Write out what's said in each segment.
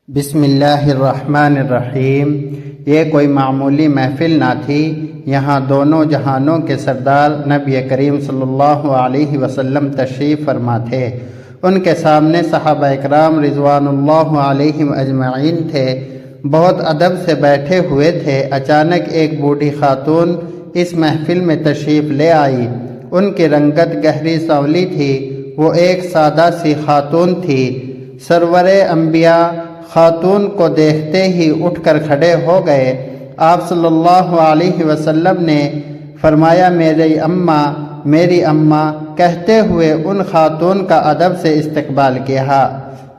بسم اللہ الرحمن الرحیم۔ یہ کوئی معمولی محفل نہ تھی، یہاں دونوں جہانوں کے سردار نبی کریم صلی اللہ علیہ وسلم تشریف فرما تھے۔ ان کے سامنے صحابہ اکرام رضوان اللہ علیہم اجمعین تھے، بہت ادب سے بیٹھے ہوئے تھے۔ اچانک ایک بوڑھی خاتون اس محفل میں تشریف لے آئی۔ ان کی رنگت گہری سانولی تھی، وہ ایک سادہ سی خاتون تھی۔ سرور انبیاء خاتون کو دیکھتے ہی اٹھ کر کھڑے ہو گئے۔ آپ صلی اللہ علیہ وسلم نے فرمایا میری اماں کہتے ہوئے ان خاتون کا ادب سے استقبال کیا۔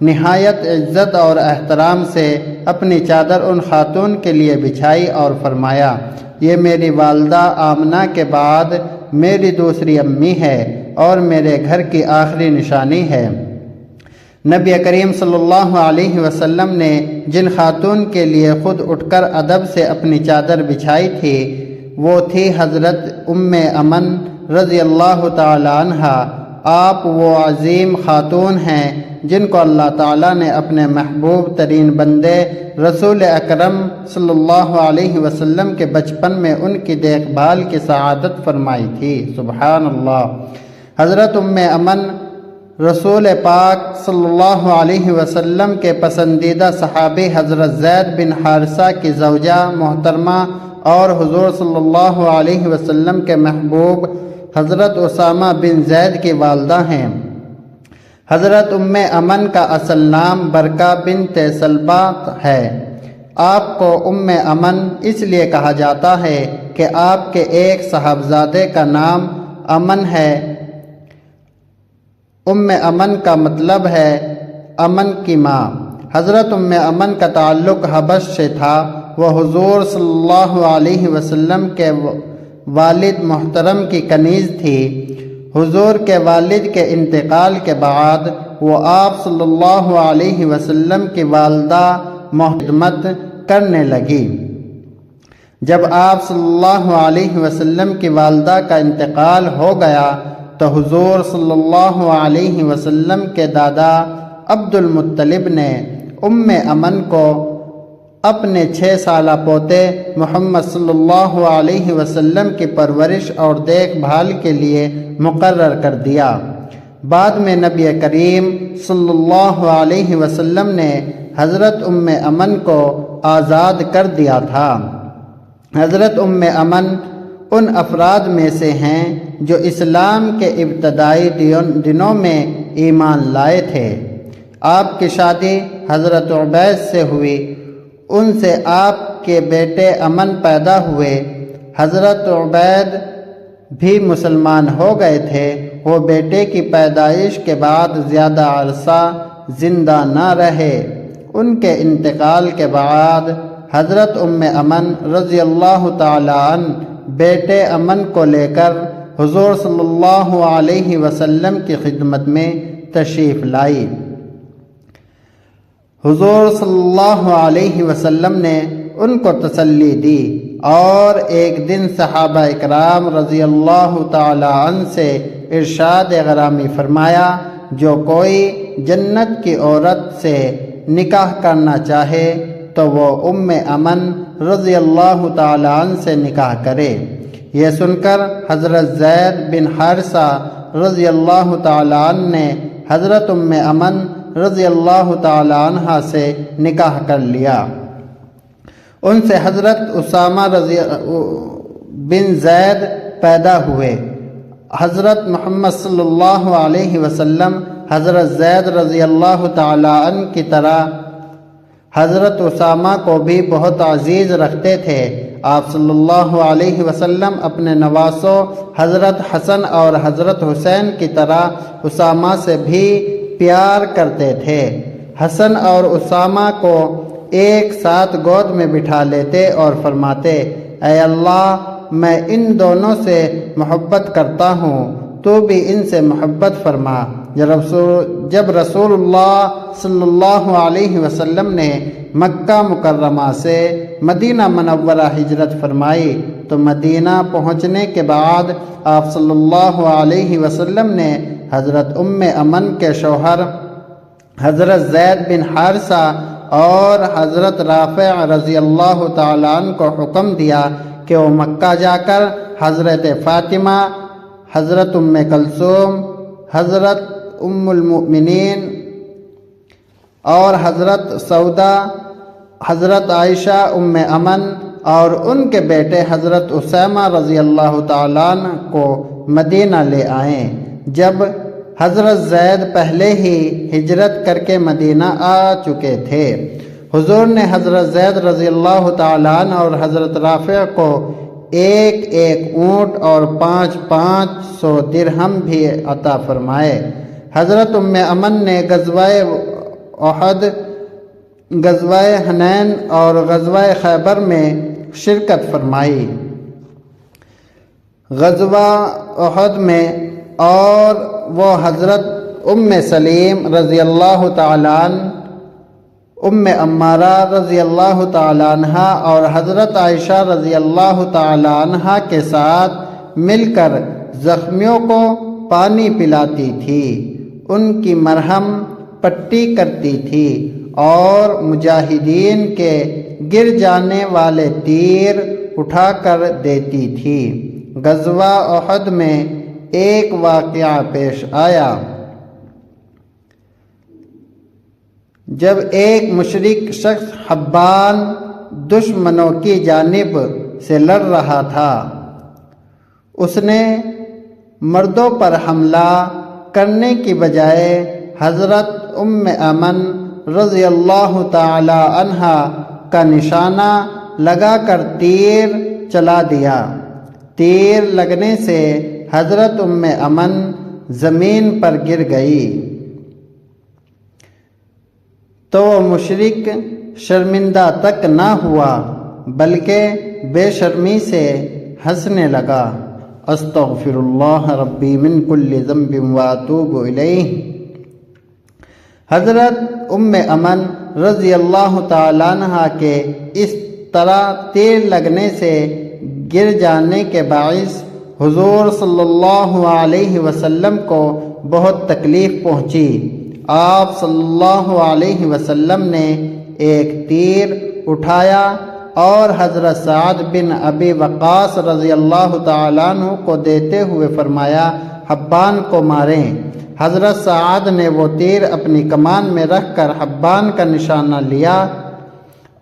نہایت عزت اور احترام سے اپنی چادر ان خاتون کے لیے بچھائی اور فرمایا، یہ میری والدہ آمنہ کے بعد میری دوسری امی ہے اور میرے گھر کی آخری نشانی ہے۔ نبی کریم صلی اللہ علیہ وسلم نے جن خاتون کے لیے خود اٹھ کر ادب سے اپنی چادر بچھائی تھی وہ تھی حضرت ام امن رضی اللہ تعالی عنہا۔ آپ وہ عظیم خاتون ہیں جن کو اللہ تعالیٰ نے اپنے محبوب ترین بندے رسول اکرم صلی اللہ علیہ وسلم کے بچپن میں ان کی دیکھ بھال کی سعادت فرمائی تھی۔ سبحان اللہ۔ حضرت ام امن رسول پاک صلی اللہ علیہ وسلم کے پسندیدہ صحابی حضرت زید بن حارثہ کی زوجہ محترمہ اور حضور صلی اللہ علیہ وسلم کے محبوب حضرت اسامہ بن زید کی والدہ ہیں۔ حضرت ام امن کا اصل نام برکہ بنت سلبہ ہے۔ آپ کو ام امن اس لیے کہا جاتا ہے کہ آپ کے ایک صاحبزادے کا نام امن ہے۔ ام امن کا مطلب ہے امن کی ماں۔ حضرت ام امن کا تعلق حبش سے تھا۔ وہ حضور صلی اللہ علیہ وسلم کے والد محترم کی کنیز تھی۔ حضور کے والد کے انتقال کے بعد وہ آپ صلی اللہ علیہ وسلم کی والدہ خدمت کرنے لگی۔ جب آپ صلی اللہ علیہ وسلم کی والدہ کا انتقال ہو گیا تو حضور صلی اللہ علیہ وسلم کے دادا عبد المطلب نے ام امن کو اپنے 6 سالہ پوتے محمد صلی اللہ علیہ وسلم کی پرورش اور دیکھ بھال کے لیے مقرر کر دیا۔ بعد میں نبی کریم صلی اللہ علیہ وسلم نے حضرت ام امن کو آزاد کر دیا تھا۔ حضرت ام امن ان افراد میں سے ہیں جو اسلام کے ابتدائی دنوں میں ایمان لائے تھے۔ آپ کی شادی حضرت عبید سے ہوئی، ان سے آپ کے بیٹے امن پیدا ہوئے۔ حضرت عبید بھی مسلمان ہو گئے تھے۔ وہ بیٹے کی پیدائش کے بعد زیادہ عرصہ زندہ نہ رہے۔ ان کے انتقال کے بعد حضرت ام امن رضی اللہ تعالی عنہ بیٹے امن کو لے کر حضور صلی اللہ علیہ وسلم کی خدمت میں تشریف لائی۔ حضور صلی اللہ علیہ وسلم نے ان کو تسلی دی اور ایک دن صحابہ اکرام رضی اللہ تعالی عنہ سے ارشاد غرامی فرمایا، جو کوئی جنت کی عورت سے نکاح کرنا چاہے تو وہ ام امن رضی اللہ تعالی عنہ سے نکاح کرے۔ یہ سن کر حضرت زید بن حارثہ رضی اللہ تعالی عنہ نے حضرت ام امن رضی اللہ تعالی عنہ سے نکاح کر لیا۔ ان سے حضرت اسامہ بن زید پیدا ہوئے۔ حضرت محمد صلی اللہ علیہ وسلم حضرت زید رضی اللہ تعالی عنہ کی طرح حضرت اسامہ کو بھی بہت عزیز رکھتے تھے۔ آپ صلی اللہ علیہ وسلم اپنے نواسوں حضرت حسن اور حضرت حسین کی طرح اسامہ سے بھی پیار کرتے تھے۔ حسن اور اسامہ کو ایک ساتھ گود میں بٹھا لیتے اور فرماتے، اے اللہ، میں ان دونوں سے محبت کرتا ہوں، تو بھی ان سے محبت فرما۔ جب رسول اللہ صلی اللہ علیہ وسلم نے مکہ مکرمہ سے مدینہ منورہ ہجرت فرمائی تو مدینہ پہنچنے کے بعد آپ صلی اللہ علیہ وسلم نے حضرت ام امن کے شوہر حضرت زید بن حارثہ اور حضرت رافع رضی اللہ تعالیٰ عنہ کو حکم دیا کہ وہ مکہ جا کر حضرت فاطمہ، حضرت ام کلثوم، حضرت ام المؤمنین اور حضرت سودا، حضرت عائشہ ام امن اور ان کے بیٹے حضرت اسامہ رضی اللہ تعالیٰ عنہ کو مدینہ لے آئیں۔ جب حضرت زید پہلے ہی ہجرت کر کے مدینہ آ چکے تھے، حضور نے حضرت زید رضی اللہ تعالیٰ عنہ اور حضرت رافع کو ایک ایک اونٹ اور 500 درہم بھی عطا فرمائے۔ حضرت ام امن نے غزوہ احد، غزوہ حنین اور غزوہ خیبر میں شرکت فرمائی۔ غزوہ احد میں اور وہ حضرت ام سلیم رضی اللہ تعالیٰ عنہ، ام عمارہ رضی اللہ تعالیٰ عنہ اور حضرت عائشہ رضی اللہ تعالیٰ عنہ کے ساتھ مل کر زخمیوں کو پانی پلاتی تھی، ان کی مرہم پٹی کرتی تھی اور مجاہدین کے گر جانے والے تیر اٹھا کر دیتی تھی۔ غزوہ احد میں ایک واقعہ پیش آیا۔ جب ایک مشرک شخص حبان دشمنوں کی جانب سے لڑ رہا تھا، اس نے مردوں پر حملہ کرنے کی بجائے حضرت ام امن رضی اللہ تعالی عنہا کا نشانہ لگا کر تیر چلا دیا۔ تیر لگنے سے حضرت ام امن زمین پر گر گئی تو وہ مشرک شرمندہ تک نہ ہوا بلکہ بے شرمی سے ہنسنے لگا۔ استغفر اللہ ربی من کل ذنب واتوب الیہ۔ حضرت ام امن رضی اللہ تعالیٰ عنہ کے اس طرح تیر لگنے سے گر جانے کے باعث حضور صلی اللہ علیہ وسلم کو بہت تکلیف پہنچی۔ آپ صلی اللہ علیہ وسلم نے ایک تیر اٹھایا اور حضرت سعد بن ابی وقاص رضی اللہ تعالیٰ عنہ کو دیتے ہوئے فرمایا، حبان کو ماریں۔ حضرت سعد نے وہ تیر اپنی کمان میں رکھ کر حبان کا نشانہ لیا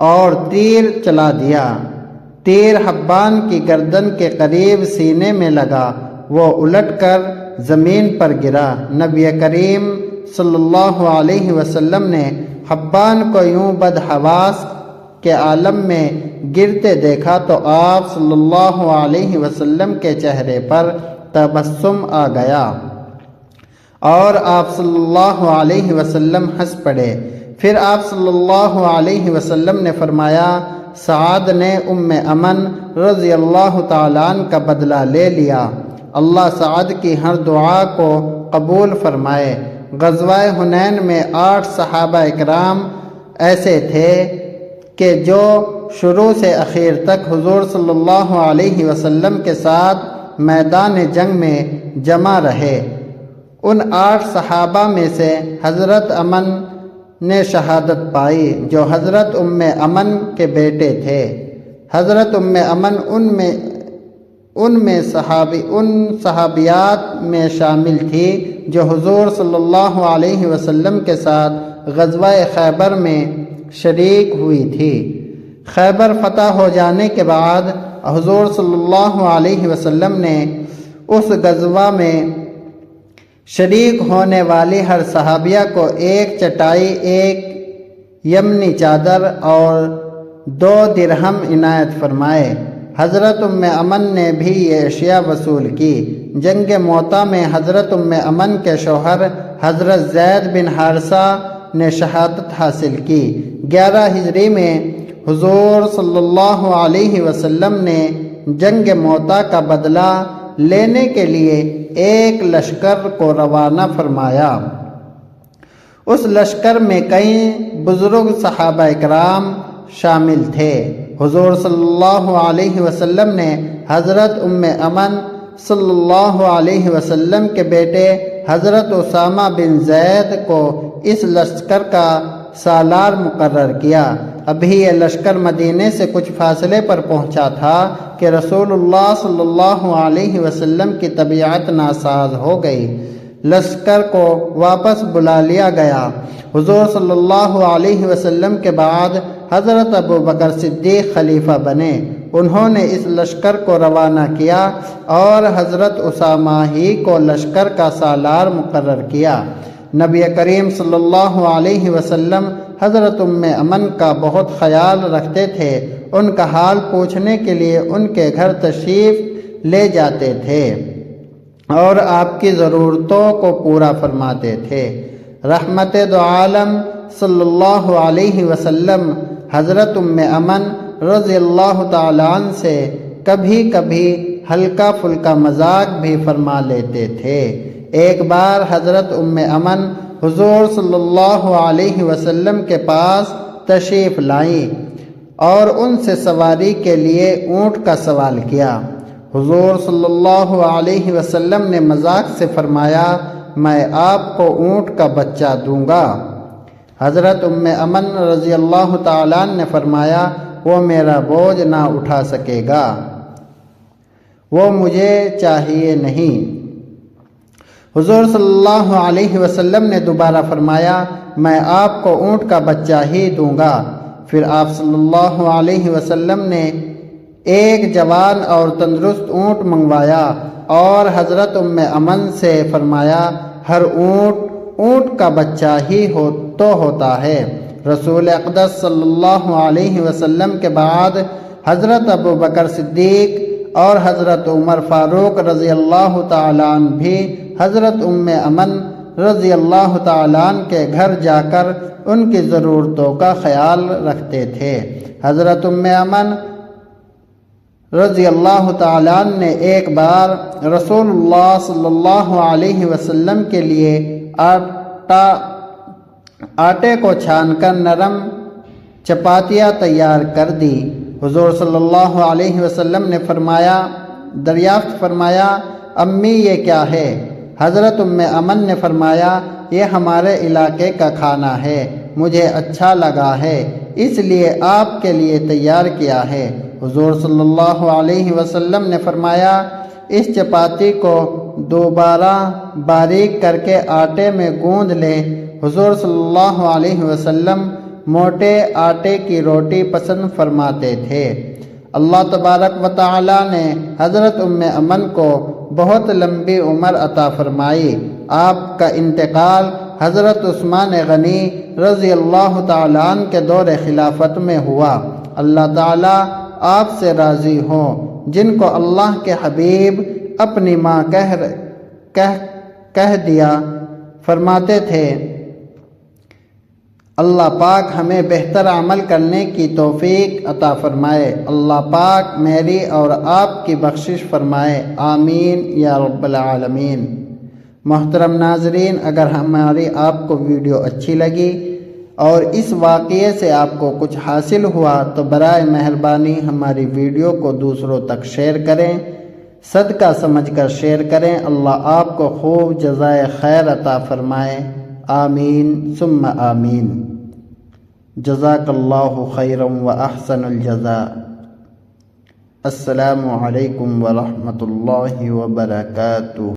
اور تیر چلا دیا۔ تیر حبان کی گردن کے قریب سینے میں لگا، وہ الٹ کر زمین پر گرا۔ نبی کریم صلی اللہ علیہ وسلم نے حبان کو یوں بدحواس کے عالم میں گرتے دیکھا تو آپ صلی اللہ علیہ وسلم کے چہرے پر تبسم آ گیا اور آپ صلی اللہ علیہ وسلم ہنس پڑے۔ پھر آپ صلی اللہ علیہ وسلم نے فرمایا، سعد نے ام امن رضی اللہ تعالیٰ عنہ کا بدلہ لے لیا، اللہ سعد کی ہر دعا کو قبول فرمائے۔ غزوہ حنین میں 8 صحابہ اکرام ایسے تھے کہ جو شروع سے اخیر تک حضور صلی اللہ علیہ وسلم کے ساتھ میدان جنگ میں جمع رہے۔ ان 8 صحابہ میں سے حضرت امن نے شہادت پائی جو حضرت ام امن کے بیٹے تھے۔ حضرت ام امن ان صحابیات میں شامل تھی جو حضور صلی اللہ علیہ وسلم کے ساتھ غزوہ خیبر میں شریک ہوئی تھی۔ خیبر فتح ہو جانے کے بعد حضور صلی اللہ علیہ وسلم نے اس غزوہ میں شریک ہونے والی ہر صحابیہ کو ایک چٹائی، ایک یمنی چادر اور 2 درہم عنایت فرمائے۔ حضرت ام امن نے بھی یہ اشیاء وصول کی۔ جنگ موطا میں حضرت ام امن کے شوہر حضرت زید بن حارثہ نے شہادت حاصل کی۔ 11 ہجری میں حضور صلی اللہ علیہ وسلم نے جنگ موطا کا بدلہ لینے کے لیے ایک لشکر کو روانہ فرمایا۔ اس لشکر میں کئی بزرگ صحابہ اکرام شامل تھے۔ حضور صلی اللہ علیہ وسلم نے حضرت ام امن صلی اللہ علیہ وسلم کے بیٹے حضرت اسامہ بن زید کو اس لشکر کا سالار مقرر کیا۔ ابھی یہ لشکر مدینے سے کچھ فاصلے پر پہنچا تھا کہ رسول اللہ صلی اللہ علیہ وسلم کی طبیعت ناساز ہو گئی۔ لشکر کو واپس بلا لیا گیا۔ حضور صلی اللہ علیہ وسلم کے بعد حضرت ابوبکر صدیق خلیفہ بنے۔ انہوں نے اس لشکر کو روانہ کیا اور حضرت اسامہ ہی کو لشکر کا سالار مقرر کیا۔ نبی کریم صلی اللہ علیہ وسلم حضرت امن کا بہت خیال رکھتے تھے۔ ان کا حال پوچھنے کے لیے ان کے گھر تشریف لے جاتے تھے اور آپ کی ضرورتوں کو پورا فرماتے تھے۔ رحمت دو عالم صلی اللہ علیہ وسلم حضرت امن رضی اللہ تعالیٰ عنہ سے کبھی کبھی ہلکا پھلکا مذاق بھی فرما لیتے تھے۔ ایک بار حضرت امن حضور صلی اللہ علیہ وسلم کے پاس تشریف لائیں اور ان سے سواری کے لیے اونٹ کا سوال کیا۔ حضور صلی اللہ علیہ وسلم نے مذاق سے فرمایا، میں آپ کو اونٹ کا بچہ دوں گا۔ حضرت امن رضی اللہ تعالیٰ نے فرمایا، وہ میرا بوجھ نہ اٹھا سکے گا، وہ مجھے چاہیے نہیں۔ حضور صلی اللہ علیہ وسلم نے دوبارہ فرمایا، میں آپ کو اونٹ کا بچہ ہی دوں گا۔ پھر آپ صلی اللہ علیہ وسلم نے ایک جوان اور تندرست اونٹ منگوایا اور حضرت امن سے فرمایا، ہر اونٹ کا بچہ ہی ہوتا ہے۔ رسول اقدس صلی اللہ علیہ وسلم کے بعد حضرت ابوبکر صدیق اور حضرت عمر فاروق رضی اللہ تعالیٰ عنہ بھی حضرت امن رضی اللہ تعالیٰ عنہ کے گھر جا کر ان کی ضرورتوں کا خیال رکھتے تھے۔ حضرت امن رضی اللہ تعالیٰ عنہ نے ایک بار رسول اللہ صلی اللہ علیہ وسلم کے لیے آٹے کو چھان کر نرم چپاتیاں تیار کر دی۔ حضور صلی اللہ علیہ وسلم نے دریافت فرمایا، امی یہ کیا ہے؟ حضرت امن نے فرمایا، یہ ہمارے علاقے کا کھانا ہے، مجھے اچھا لگا ہے، اس لیے آپ کے لیے تیار کیا ہے۔ حضور صلی اللہ علیہ وسلم نے فرمایا، اس چپاتی کو دوبارہ باریک کر کے آٹے میں گوندھ لیں۔ حضور صلی اللہ علیہ وسلم موٹے آٹے کی روٹی پسند فرماتے تھے۔ اللہ تبارک و تعالی نے حضرت امن کو بہت لمبی عمر عطا فرمائی۔ آپ کا انتقال حضرت عثمان غنی رضی اللہ تعالیٰ عنہ کے دور خلافت میں ہوا۔ اللہ تعالیٰ آپ سے راضی ہوں، جن کو اللہ کے حبیب اپنی ماں کہہ دیا فرماتے تھے، اللہ پاک ہمیں بہتر عمل کرنے کی توفیق عطا فرمائے۔ اللہ پاک میری اور آپ کی بخشش فرمائے، آمین یا رب العالمین۔ محترم ناظرین، اگر ہماری آپ کو ویڈیو اچھی لگی اور اس واقعے سے آپ کو کچھ حاصل ہوا تو برائے مہربانی ہماری ویڈیو کو دوسروں تک شیئر کریں، صدقہ سمجھ کر شیئر کریں۔ اللہ آپ کو خوب جزائے خیر عطا فرمائے، آمین ثم آمین۔ جزاک اللہ خیرا و احسن الجزاء۔ السلام علیکم ورحمۃ اللہ وبرکاتہ۔